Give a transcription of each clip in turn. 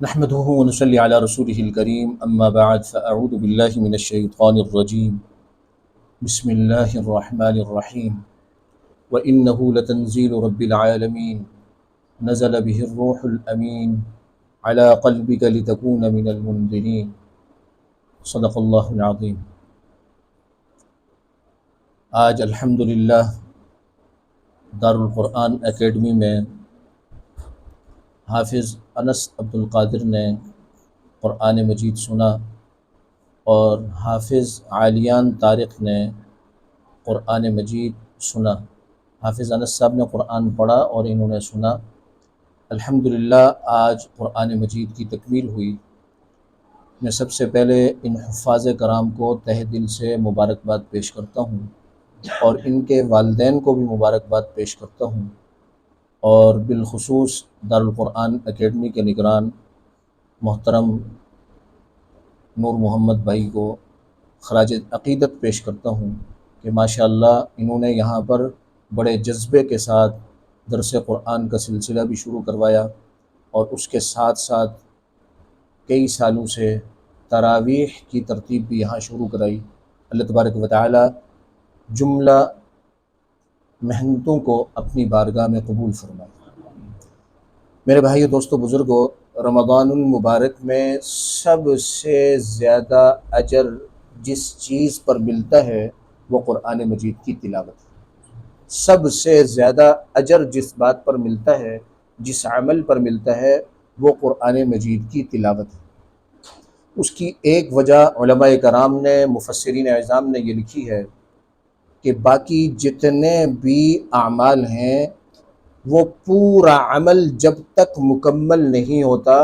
نحمده ونصلي على رسوله الكريم أما بعد فأعوذ بالله من الشيطان الرجيم بسم الله الرحمن الرحيم وإنه لتنزيل رب العالمين نزل به الروح الأمين على قلبك لتكون من المنذرين صدق الله العظيم۔ آج الحمدللہ دارالقرآن اکیڈمی میں حافظ انس عبد القادر نے قرآن مجید سنا اور حافظ عالیان طارق نے قرآن مجید سنا۔ حافظ انس صاحب نے قرآن پڑھا اور انہوں نے سنا۔ الحمدللہ آج قرآن مجید کی تکمیل ہوئی۔ میں سب سے پہلے ان حفاظ کرام کو تہ دل سے مبارکباد پیش کرتا ہوں اور ان کے والدین کو بھی مبارکباد پیش کرتا ہوں، اور بالخصوص دارالقرآن اکیڈمی کے نگران محترم نور محمد بھائی کو خراج عقیدت پیش کرتا ہوں کہ ماشاءاللہ انہوں نے یہاں پر بڑے جذبے کے ساتھ درس قرآن کا سلسلہ بھی شروع کروایا اور اس کے ساتھ ساتھ کئی سالوں سے تراویح کی ترتیب بھی یہاں شروع کرائی۔ اللہ تبارک و تعالی جملہ محنتوں کو اپنی بارگاہ میں قبول فرمائے۔ میرے بھائیو، دوستو، بزرگوں، رمضان المبارک میں سب سے زیادہ اجر جس چیز پر ملتا ہے وہ قرآن مجید کی تلاوت ہے۔ سب سے زیادہ اجر جس بات پر ملتا ہے، جس عمل پر ملتا ہے، وہ قرآن مجید کی تلاوت ہے۔ اس کی ایک وجہ علماء کرام نے، مفسرین اعظام نے یہ لکھی ہے کہ باقی جتنے بھی اعمال ہیں وہ پورا عمل جب تک مکمل نہیں ہوتا،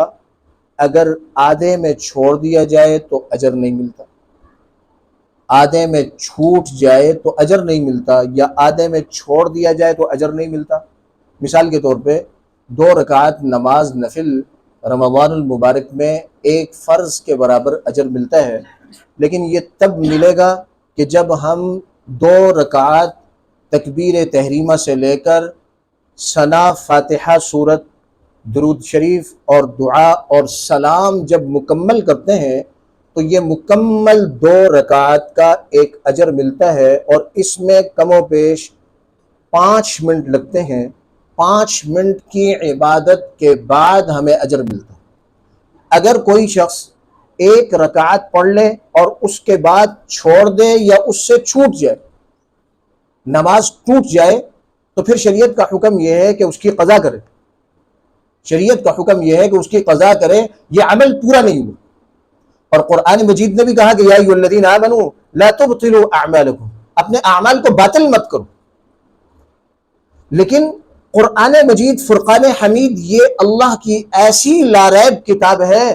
اگر آدھے میں چھوڑ دیا جائے تو اجر نہیں ملتا، آدھے میں چھوٹ جائے تو اجر نہیں ملتا، یا آدھے میں چھوڑ دیا جائے تو اجر نہیں ملتا۔ مثال کے طور پہ 2 رکعت نماز نفل رمضان المبارک میں ایک فرض کے برابر اجر ملتا ہے، لیکن یہ تب ملے گا کہ جب ہم 2 رکعت تکبیر تحریمہ سے لے کر ثنا، فاتحہ، سورت، درود شریف اور دعا اور سلام جب مکمل کرتے ہیں تو یہ مکمل 2 رکعت کا ایک اجر ملتا ہے، اور اس میں کم و بیش 5 منٹ لگتے ہیں۔ 5 منٹ کی عبادت کے بعد ہمیں اجر ملتا ہے۔ اگر کوئی شخص 1 رکعت پڑھ لے اور اس کے بعد چھوڑ دے یا اس سے چھوٹ جائے، نماز ٹوٹ جائے، تو پھر شریعت کا حکم یہ ہے کہ اس کی قضا کرے۔ شریعت کا حکم یہ ہے کہ اس کی قضا کرے، یہ عمل پورا نہیں ہوا۔ اور قرآن مجید نے بھی کہا کہ یا ایھا الذین آمنوا لا تبطلوا اعمالکم، اپنے اعمال کو باطل مت کرو۔ لیکن قرآن مجید فرقان حمید یہ اللہ کی ایسی لاریب کتاب ہے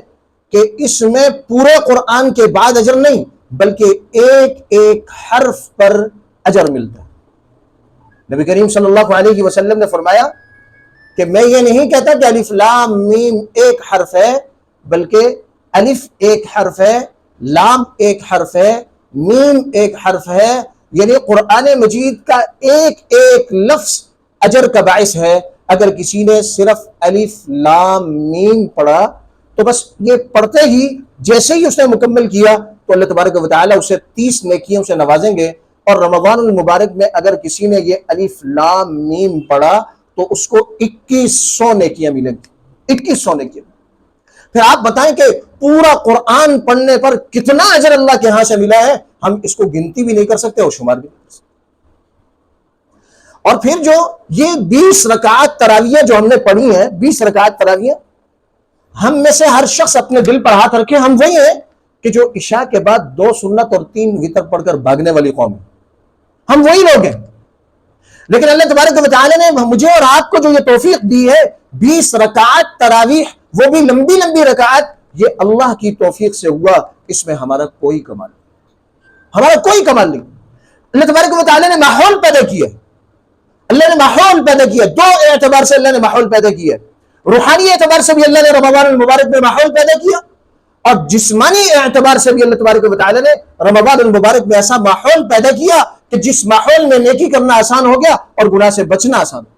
کہ اس میں پورے قرآن کے بعد اجر نہیں، بلکہ ایک ایک حرف پر اجر ملتا ہے۔ نبی کریم صلی اللہ علیہ وسلم نے فرمایا کہ میں یہ نہیں کہتا کہ الف لام میم ایک حرف ہے، بلکہ الف ایک حرف ہے، لام ایک حرف ہے، میم ایک حرف ہے، یعنی قرآن مجید کا ایک ایک لفظ اجر کا باعث ہے۔ اگر کسی نے صرف الف لام میم پڑھا تو بس یہ پڑھتے ہی جیسے ہی اس نے مکمل کیا تو اللہ تبارک و تعالیٰ اسے 30 نیکیوں سے نوازیں گے۔ اور رمضان المبارک میں اگر کسی نے یہ الف لام میم پڑھا تو اس کو 2100 نیکیاں ملیں گی، 2100 نیکیاں۔ پھر آپ بتائیں کہ پورا قرآن پڑھنے پر کتنا اجر اللہ کے ہاں سے ملا ہے، ہم اس کو گنتی بھی نہیں کر سکتے اور شمار بھی نہیں کر سکتے۔ اور پھر جو یہ 20 رکعت تراویح جو ہم نے پڑھی ہیں، 20 رکعت تراویح، ہم میں سے ہر شخص اپنے دل پر ہاتھ رکھے، ہم وہی ہیں کہ جو عشاء کے بعد 2 سنت اور 3 وتر پڑھ کر بھاگنے والی قوم ہے، ہم وہی لوگ ہیں۔ لیکن اللہ تبارک و تعالی نے مجھے اور آپ کو جو یہ توفیق دی ہے 20 رکعت تراویح، وہ بھی لمبی لمبی رکعت، یہ اللہ کی توفیق سے ہوا، اس میں ہمارا کوئی کمال نہیں، ہمارا کوئی کمال نہیں۔ اللہ تبارک و تعالی نے ماحول پیدا کیا، اللہ نے ماحول پیدا کیا، 2 اعتبار سے اللہ نے ماحول پیدا کیا۔ روحانی اعتبار سے بھی اللہ نے رمضان المبارک میں ماحول پیدا کیا، اور جسمانی اعتبار سے بھی اللہ تبارک و تعالی نے رمضان المبارک میں ایسا ماحول پیدا کیا کہ جس ماحول میں نیکی کرنا آسان ہو گیا اور گناہ سے بچنا آسان ہو گیا۔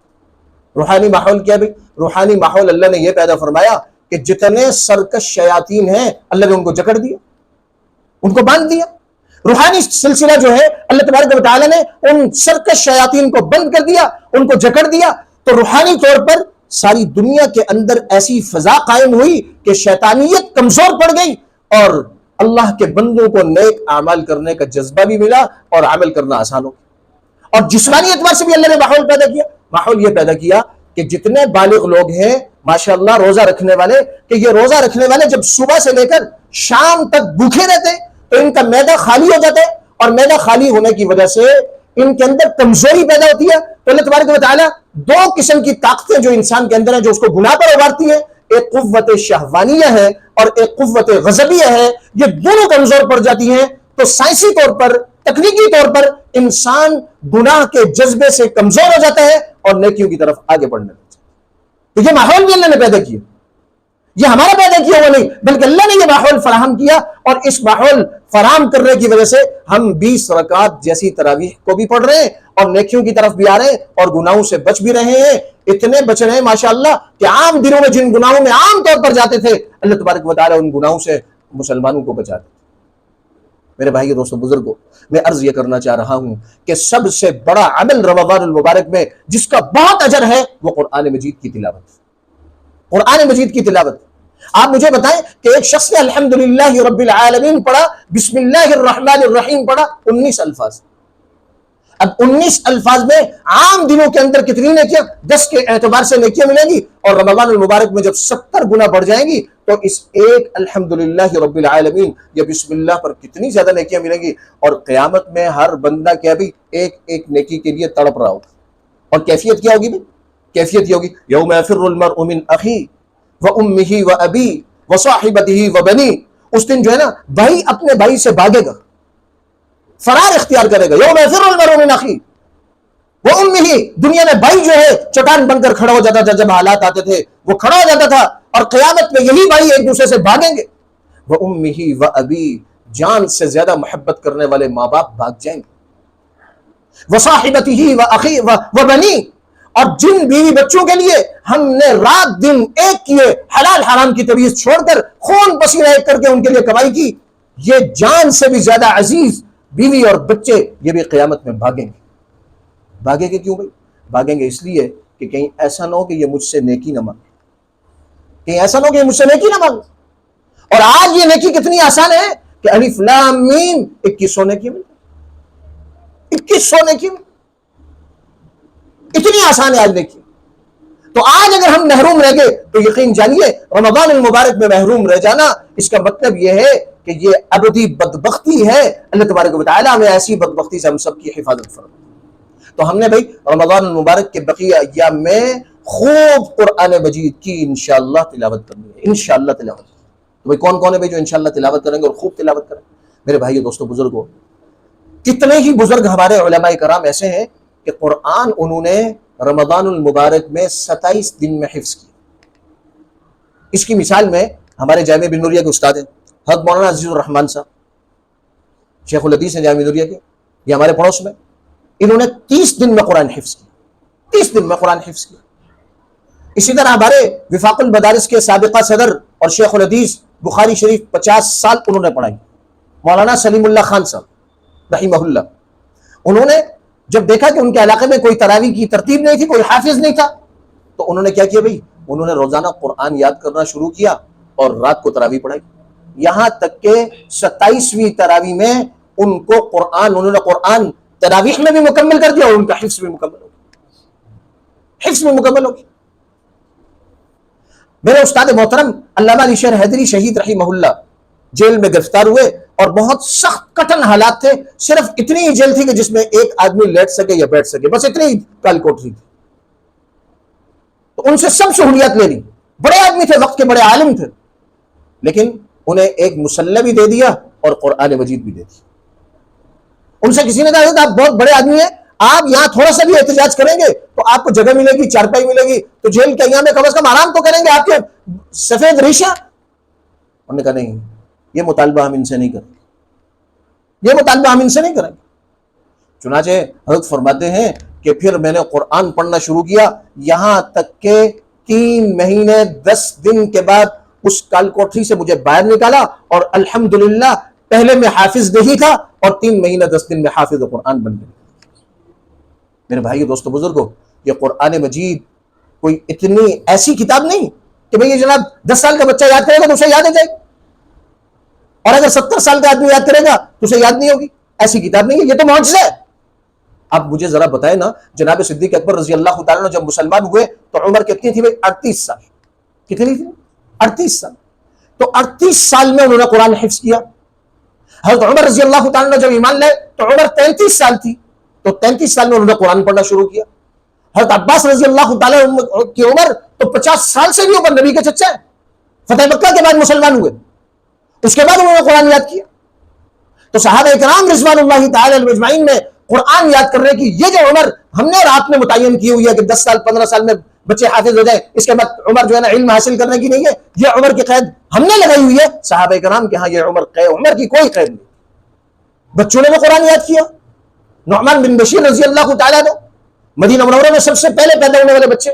روحانی ماحول کیا بھی؟ روحانی ماحول اللہ نے یہ پیدا فرمایا کہ جتنے سرکش شیاطین ہیں اللہ نے ان کو جکڑ دیا، ان کو باندھ دیا۔ روحانی سلسلہ جو ہے اللہ تبارک و تعالیٰ نے ان سرکش شیاطین کو بند کر دیا، ان کو جکڑ دیا، تو روحانی طور پر ساری دنیا کے اندر ایسی فضا قائم ہوئی کہ شیطانیت کمزور پڑ گئی اور اللہ کے بندوں کو نیک اعمال کرنے کا جذبہ بھی ملا اور عمل کرنا آسان ہو گیا۔ اور جسمانی اعتبار سے بھی اللہ نے ماحول پیدا کیا، ماحول یہ پیدا کیا کہ جتنے بالغ لوگ ہیں ماشاءاللہ روزہ رکھنے والے، کہ یہ روزہ رکھنے والے جب صبح سے لے کر شام تک بھوکے رہتے ہیں تو ان کا معدہ خالی ہو جاتا ہے، اور معدہ خالی ہونے کی وجہ سے ان کے اندر کمزوری پیدا ہوتی ہے۔ تو اللہ تبارک و تعالیٰ دو قسم کی طاقتیں جو انسان کے اندر ہیں جو اس کو گناہ پر ابھارتی ہیں، ایک قوت شہوانیہ ہے اور ایک قوت غضبیہ ہے، یہ دونوں کمزور پڑ جاتی ہیں۔ تو سائنسی طور پر، تکنیکی طور پر انسان گناہ کے جذبے سے کمزور ہو جاتا ہے اور نیکیوں کی طرف آگے بڑھنے لگتا ہے۔ تو یہ ماحول بھی اللہ نے پیدا کیا، یہ ہمارا پیدا کیا ہوا نہیں بلکہ اللہ نے یہ ماحول فراہم کیا، اور اس ماحول فراہم کرنے کی وجہ سے ہم 20 رکعت جیسی تراویح کو بھی پڑھ رہے ہیں اور نیکیوں کی طرف بھی آ رہے ہیں اور گناہوں سے بچ بھی رہے ہیں۔ اتنے بچ رہے ہیں ماشاءاللہ کہ عام دنوں میں جن گناہوں میں عام طور پر جاتے تھے اللہ تبارک و تعالیٰ ان گناہوں سے مسلمانوں کو بچاتے تھے۔ میرے بھائی دوستو بزرگوں، میں عرض یہ کرنا چاہ رہا ہوں کہ سب سے بڑا عمل رمضان المبارک میں جس کا بہت اجر ہے وہ قرآن مجید کی تلاوت، قرآن مجید کی تلاوت۔ آپ مجھے بتائیں کہ ایک شخص نے الحمدللہ رب العالمین پڑھا، بسم اللہ الرحمن الرحیم پڑھا، 19 الفاظ۔ اب 19 الفاظ میں عام دنوں کے اندر کتنی نیکیاں؟ 10 کے اعتبار سے نیکیاں ملیں گی، اور رمضان المبارک میں جب 70 گنا بڑھ جائیں گی تو اس ایک الحمدللہ رب العالمین یا بسم اللہ پر کتنی زیادہ نیکیاں ملیں گی۔ اور قیامت میں ہر بندہ کیا بھی ایک ایک نیکی کے لیے تڑپ رہا ہوگا، اور کیفیت کیا ہوگی بھی؟ کیفیت یہ ہوگی یوم یفر المرء من اخی وامہ وابی وصاحبتہ وبنی، اس دن جو ہے نا بھائی اپنے بھائی سے بھاگے گا، فرار اختیار کرے گا۔ یوم یفر المرء من اخی وامہ، دنیا میں بھائی جو ہے چٹان بن کر کھڑا ہو جاتا تھا، جب حالات آتے تھے وہ کھڑا ہو جاتا تھا، اور قیامت میں یہی بھائی ایک دوسرے سے بھاگیں گے۔ وامہ وابی، جان سے زیادہ محبت کرنے والے ماں باپ بھاگ جائیں گے۔ وصاحبتہ واخی وبنی، اور جن بیوی بچوں کے لیے ہم نے رات دن ایک کیے، حلال حرام کی طبیعت چھوڑ کر خون پسینہ ایک کر کے ان کے لیے کمائی کی، یہ جان سے بھی زیادہ عزیز بیوی اور بچے یہ بھی قیامت میں بھاگیں گے۔ بھاگیں گے کیوں بھائی؟ بھاگیں گے اس لیے کہ کہیں ایسا نہ ہو کہ یہ مجھ سے نیکی نہ مانگے، کہیں ایسا نہ ہو کہ یہ مجھ سے نیکی نہ مانگے۔ اور آج یہ نیکی کتنی آسان ہے کہ الف لام میم 2100 نیکی مل، 2100 نیکی مل، اتنی آسان ہے آج نیکی۔ تو آج اگر ہم محروم رہ گئے تو یقین جانیے رمضان المبارک میں محروم رہ جانا اس کا مطلب یہ ہے کہ یہ ابدی بدبختی ہے۔ اللہ تبارک و تعالیٰ ہمیں ایسی بدبختی سے ہم سب کی حفاظت فرمائے۔ تو ہم نے بھائی رمضان المبارک کے بقیہ ایام میں خوب قرآن مجید کی انشاءاللہ تلاوت کرنی ہے، انشاءاللہ تلاوت۔ تو بھائی کون کون ہے بھائی جو انشاءاللہ تلاوت کریں گے اور خوب تلاوت کریں؟ میرے بھائی دوستو بزرگوں، کتنے ہی بزرگ ہمارے علماء کرام ایسے ہیں کہ قرآن انہوں نے رمضان المبارک میں 27 دن میں حفظ کیا۔ اس کی مثال میں ہمارے جامعہ بن نوریہ کے استاد ہیں حضرت مولانا عزیز الرحمان صاحب، شیخ الحدیث ہیں جامعہ بن نوریہ کے، یہ ہمارے پڑوس میں، انہوں نے 30 دن میں قرآن حفظ کیا، 30 دن میں قرآن حفظ کیا۔ اسی طرح ہمارے وفاق المدارس کے سابقہ صدر اور شیخ الحدیث بخاری شریف 50 سال انہوں نے پڑھائی، مولانا سلیم اللہ خان صاحب رحمہ اللہ، انہوں نے جب دیکھا کہ ان کے علاقے میں کوئی تراویح کی ترتیب نہیں تھی، کوئی حافظ نہیں تھا، تو انہوں نے کیا کیا بھائی؟ انہوں نے روزانہ قرآن یاد کرنا شروع کیا اور رات کو تراویح پڑھائی، یہاں تک کہ 27ویں تراویح میں ان کو انہوں نے قرآن تراویح میں بھی مکمل کر دیا اور ان کا حفظ بھی مکمل ہو گیا، حفظ بھی مکمل ہو گیا۔ میرے استاد محترم علامہ علی شیر حیدری شہید رحمہ اللہ جیل میں گرفتار ہوئے اور بہت سخت کٹن حالات تھے، صرف اتنی ہی جیل تھی کہ جس میں ایک آدمی لیٹ سکے یا بیٹھ سکے، بس اتنی ہی کال کوٹری تھی۔ تو ان سے سب سہولیات لے لی، بڑے آدمی تھے، وقت کے بڑے عالم تھے، لیکن انہیں ایک مسلح بھی دے دیا اور قرآن مجید بھی دے دی۔ ان سے کسی نے کہا کہ آپ بہت بڑے آدمی ہیں، آپ یہاں تھوڑا سا بھی احتجاج کریں گے تو آپ کو جگہ ملے گی، چارپائی ملے گی، تو جیل کے ایام میں کم از کم آرام تو کریں گے، آپ کے سفید ریشہ۔ انہوں نے کہا نہیں، یہ مطالبہ ہم ان سے نہیں کریں گے، یہ مطالبہ ہم ان سے نہیں کریں گے۔ چنانچہ حضرت فرماتے ہیں کہ پھر میں نے قرآن پڑھنا شروع کیا، یہاں تک کہ 3 مہینے 10 دن کے بعد اس کال کوٹری سے مجھے باہر نکالا اور الحمدللہ پہلے میں حافظ نہیں تھا اور 3 مہینہ 10 دن میں حافظ قرآن بن گیا۔ میرے بھائی دوستو بزرگو، یہ قرآن مجید کوئی اتنی ایسی کتاب نہیں کہ بھئی یہ جناب 10 سال کا بچہ یاد کرے گا تو اسے یاد آ جائے، اور اگر 70 سال کا آدمی یاد کرے گا تو اسے یاد نہیں ہوگی۔ ایسی کتاب نہیں ہے، یہ تو معجزہ ہے۔ آپ مجھے ذرا بتائیں نا، جناب صدیق اکبر رضی اللہ تعالیٰ عنہ جب مسلمان ہوئے تو عمر کتنی تھی بھائی؟ 38 سال۔ کتنی تھی؟ 38 سال۔ تو 38 سال میں انہوں نے قرآن حفظ کیا۔ حضرت عمر رضی اللہ تعالیٰ عنہ جب ایمان لائے تو عمر 33 سال تھی، تو 33 سال میں انہوں نے قرآن پڑھنا شروع کیا۔ حضرت عباس رضی اللہ تعالیٰ کی عمر تو 50 سال سے بھی اوپر، نبی کے چچا ہے، فتح مکہ کے بعد مسلمان ہوئے، اس کے بعد انہوں نے قرآن یاد کیا۔ تو صحابہ کرام رضوان اللہ تعالی علیہم اجمعین نے قرآن یاد کرنے کی یہ جو عمر ہم نے اور آپ نے متعین کی ہوئی ہے کہ 10 سال 15 سال میں بچے حافظ ہو جائے، اس کے بعد عمر جو ہے نا علم حاصل کرنے کی نہیں ہے، یہ عمر کی قید ہم نے لگائی ہوئی ہے۔ صحابہ کرام کے ہاں یہ عمر کی کوئی قید نہیں۔ بچوں نے بھی قرآن یاد کیا۔ نعمان بن بشیر رضی اللہ تعالیٰ عنہ مدینہ منورہ میں سب سے پہلے پیدا ہونے والے بچے،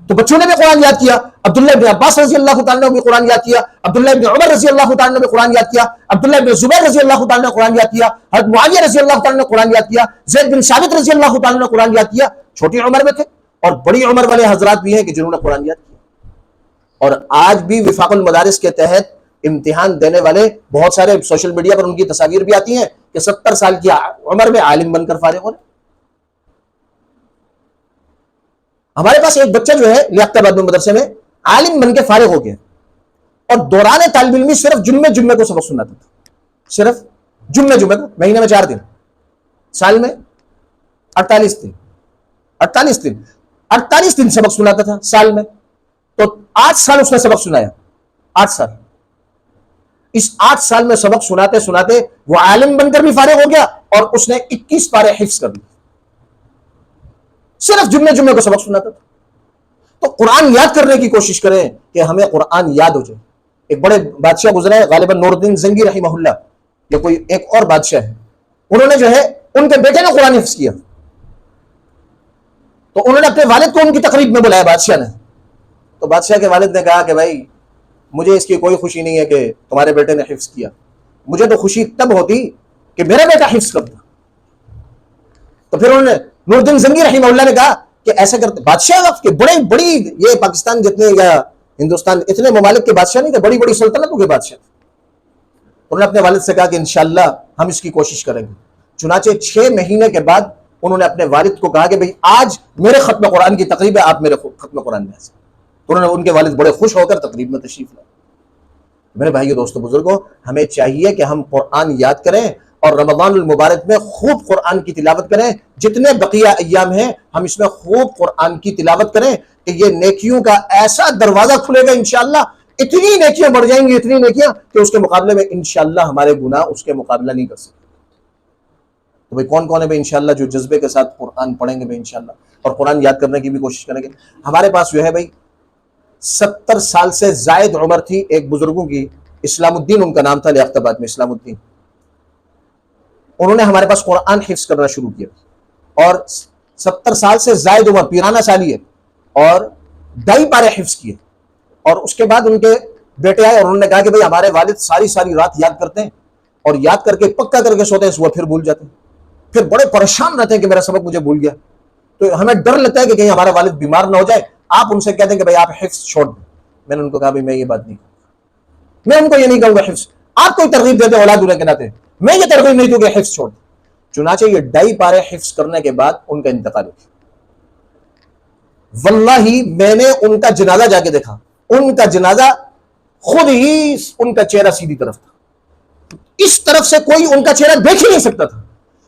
تو بچوں نے بھی قرآن یاد کیا۔ عبداللہ بن عباس رضی اللہ تعالیٰ نے بھی قرآن یاد کیا، عبداللہ بن عمر رضی اللہ تعالیٰ نے بھی قرآن یاد کیا، عبداللہ بن زبیر رضی اللہ تعالیٰ نے قرآن یاد کیا، حضرت معاویہ رضی اللہ تعالیٰ نے قرآن یاد کیا، زید بن ثابت رضی اللہ تعالیٰ نے قرآن یاد کیا۔ چھوٹی عمر میں تھے، اور بڑی عمر والے حضرات بھی ہیں کہ جنہوں نے قرآن یاد کیا۔ اور آج بھی وفاق المدارس کے تحت امتحان دینے والے بہت سارے سوشل میڈیا پر ان کی تصاویر بھی آتی ہیں کہ 70 سال کی عمر میں عالم بن کر فارغ ہو رہے۔ ہمارے پاس ایک بچہ جو ہے لیاقت آباد میں مدرسے میں عالم بن کے فارغ ہو گیا، اور دوران طالب علمی صرف جمعے کو سبق سناتا تھا، صرف جمعے کو، مہینے میں 4 دن، سال میں 48 دن 48 دن سبق سناتا تھا سال میں۔ تو 8 سال اس نے سبق سنایا، 8 سال۔ اس 8 سال میں سبق سناتے سناتے وہ عالم بن کر بھی فارغ ہو گیا، اور اس نے 21 پارے حفظ کر دی، صرف جمعے کو سبق سناتا تھا۔ تو قرآن یاد کرنے کی کوشش کریں کہ ہمیں قرآن یاد ہو جائے۔ ایک بڑے بادشاہ گزرے، غالباً نور الدین زنگی رحمہ اللہ، یا کوئی ایک اور بادشاہ ہے، انہوں نے جو ہے ان کے بیٹے نے قرآن حفظ کیا، تو انہوں نے اپنے والد کو ان کی تقریب میں بلایا بادشاہ نے۔ تو بادشاہ کے والد نے کہا کہ بھائی مجھے اس کی کوئی خوشی نہیں ہے کہ تمہارے بیٹے نے حفظ کیا، مجھے تو خوشی تب ہوتی کہ میرا بیٹا حفظ کرتا۔ تو پھر انہوں نے نور الدین زنگی رحمہ اللہ نے کہا کہ ایسا کرتے بادشاہ وقت کے بڑی یہ پاکستان جتنے یا ہندوستان اتنے ممالک کے بادشاہ نہیں تھے، بڑی سلطنتوں کے بادشاہ تھے۔ انہوں نے اپنے والد سے کہا کہ انشاءاللہ ہم اس کی کوشش کریں گے۔ چنانچہ 6 مہینے کے بعد انہوں نے اپنے والد کو کہا کہ بھئی آج میرے ختم قرآن کی تقریب ہے، آپ میرے ختم قرآن میں حاضر۔ انہوں نے ان کے والد بڑے خوش ہو کر تقریب میں تشریف لائے۔ میرے بھائیو دوستو بزرگوں، ہمیں چاہیے کہ ہم قرآن یاد کریں اور رمضان المبارک میں خوب قرآن کی تلاوت کریں۔ جتنے بقیہ ایام ہیں ہم اس میں خوب قرآن کی تلاوت کریں کہ یہ نیکیوں کا ایسا دروازہ کھلے گا انشاءاللہ، اتنی نیکیاں بڑھ جائیں گی، اتنی نیکیاں کہ اس کے مقابلے میں انشاءاللہ ہمارے گناہ اس کے مقابلہ نہیں کر سکتے۔ تو بھئی کون ہے بھئی انشاءاللہ جو جذبے کے ساتھ قرآن پڑھیں گے بھئی انشاءاللہ، اور قرآن یاد کرنے کی بھی کوشش کریں گے۔ ہمارے پاس جو ہے بھئی 70 سال سے زائد عمر تھی ایک بزرگوں کی، اسلام الدین ان کا نام تھا، لیاقت آباد میں اسلام الدین۔ انہوں نے ہمارے پاس قرآن حفظ کرنا شروع کیا، اور 70 سال سے زائد عمر، پیرانہ سالی ہے، اور 2.5 پارے حفظ کیے۔ اور اس کے بعد ان کے بیٹے آئے اور انہوں نے کہا کہ بھئی ہمارے والد ساری رات یاد کرتے ہیں، اور یاد کر کے پکا کر کے سوتے ہیں، صبح پھر بھول جاتے ہیں، پھر بڑے پریشان رہتے ہیں کہ میرا سبق مجھے بھول گیا۔ تو ہمیں ڈر لگتا ہے کہ کہیں ہمارا والد بیمار نہ ہو جائے، آپ ان سے کہہ دیں کہ بھئی آپ حفظ چھوڑ دیں۔ میں نے ان کو کہا بھئی میں یہ بات نہیں کہوں گا، میں ان کو یہ نہیں کہوں گا حفظ، آپ کوئی ترغیب دیتے اولاد ہونے کے ناطے، میں یہ ترغیب نہیں دوں کہ حفظ چھوڑ دیں۔ چنانچہ یہ 2.5 پارے حفظ کرنے کے بعد ان کا انتقال ہو گیا۔ واللہ میں نے ان کا جنازہ جا کے دیکھا، ان کا جنازہ خود ہی ان کا چہرہ سیدھی طرف تھا، اس طرف سے کوئی ان کا چہرہ دیکھ ہی نہیں سکتا تھا۔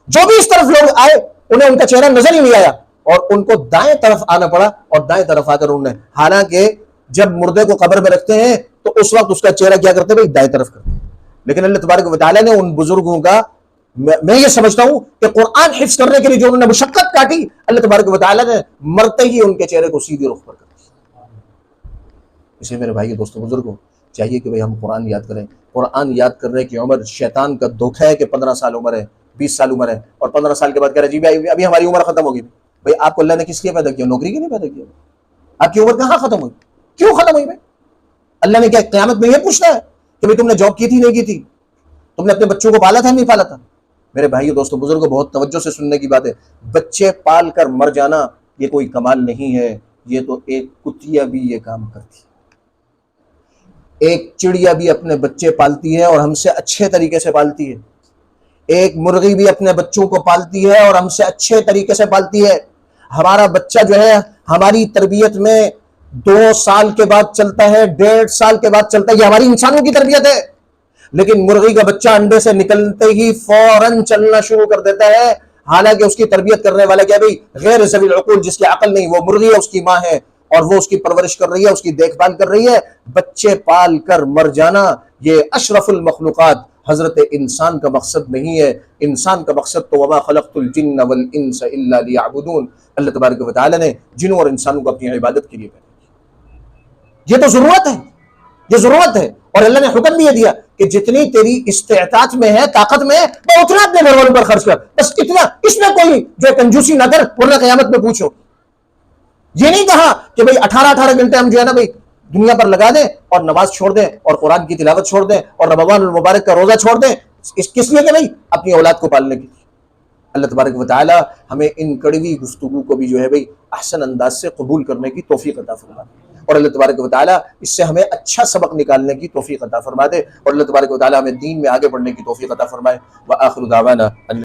جو بھی اس طرف لوگ آئے انہیں ان کا چہرہ نظر ہی نہیں آیا، اور ان کو دائیں طرف آنا پڑا، اور دائیں طرف آ کر انہوں نے، حالانکہ جب مردے کو قبر میں رکھتے ہیں تو اس وقت اس کا چہرہ کیا کرتے ہیں؟ دائیں طرف کرتے ہیں۔ لیکن اللہ تبارک و تعالیٰ نے ان بزرگوں کا، میں یہ سمجھتا ہوں کہ قرآن حفظ کرنے کے لیے جو انہوں نے مشقت کاٹی، اللہ تبارک و تعالیٰ نے مرتے ہی ان کے چہرے کو سیدھے رخ پر کر دیا۔ اسے میرے بھائی دوستو بزرگوں چاہیے کہ بھئی ہم قرآن یاد کریں۔ قرآن یاد کرنے کی عمر شیطان کا دھوکہ ہے کہ 15 سال عمر ہے، 20 سال عمر ہے، اور 15 سال کے بعد کہہ رہے جی بھائی ابھی ہماری عمر ختم ہوگی۔ بھئی آپ کو اللہ نے کس لیے پیدا کیا؟ نوکری کے لیے پیدا کیا؟ آپ کی عمر کہاں ختم ہوئی؟ کیوں ختم ہوئی بھائی؟ اللہ نے کیا قیامت میں یہ پوچھنا ہے کہ بھئی تم نے جاب کی تھی نہیں کی تھی، تم نے اپنے بچوں کو پالا تھا نہیں پالا تھا؟ میرے بھائیو دوستو بزرگوں، بہت توجہ سے سننے کی بات ہے، بچے پال کر مر جانا یہ کوئی کمال نہیں ہے، یہ تو ایک کتیا بھی یہ کام کرتی ہے۔ ایک چڑیا بھی اپنے بچے پالتی ہے اور ہم سے اچھے طریقے سے پالتی ہے، ایک مرغی بھی اپنے بچوں کو پالتی ہے اور ہم سے اچھے طریقے سے پالتی ہے۔ ہمارا بچہ جو ہے ہماری تربیت میں 2 سال کے بعد چلتا ہے، 1.5 سال کے بعد چلتا ہے، یہ ہماری انسانوں کی تربیت ہے، لیکن مرغی کا بچہ انڈے سے نکلتے ہی فوراً چلنا شروع کر دیتا ہے، حالانکہ اس کی تربیت کرنے والا کیا بھئی غیر ذوی العقول، جس کی عقل نہیں، وہ مرغی ہے، اس کی ماں ہے اور وہ اس کی پرورش کر رہی ہے، اس کی دیکھ بھال کر رہی ہے۔ بچے پال کر مر جانا یہ اشرف المخلوقات حضرت انسان کا مقصد نہیں ہے، انسان کا مقصد تو وما خلقت الجن والانس الا لیعبدون، اللہ تبارک و تعالی نے جنوں اور انسانوں کو اپنی عبادت کے لیے پیدا کیا۔ یہ تو ضرورت ہے، یہ ضرورت ہے، اور اللہ نے حکم بھی دیا کہ جتنی تیری استطاعت میں ہے، طاقت میں ہے، وہ اتنا اپنے گھر والوں پر خرچ کر، بس اتنا، اس میں کوئی جو کنجوسی نہ کر ورنہ قیامت میں پوچھو۔ یہ نہیں کہا کہ بھئی 18 گھنٹے ہم جو ہے نا بھئی دنیا پر لگا دیں اور نماز چھوڑ دیں اور قرآن کی تلاوت چھوڑ دیں اور رمضان المبارک کا روزہ چھوڑ دیں، کس لیے کہ بھئی اپنی اولاد کو پالنے کے لیے۔ اللہ تبارک و تعالی ہمیں ان کڑوی گفتگو کو بھی جو ہے بھئی احسن انداز سے قبول کرنے کی توفیق عطا فرما دے، اور اللہ تبارک و تعالی اس سے ہمیں اچھا سبق نکالنے کی توفیق عطا فرما دے، اور اللہ تبارک و تعالی ہمیں دین میں آگے بڑھنے کی توفیق عطا فرمائے۔ وآخر دعوانا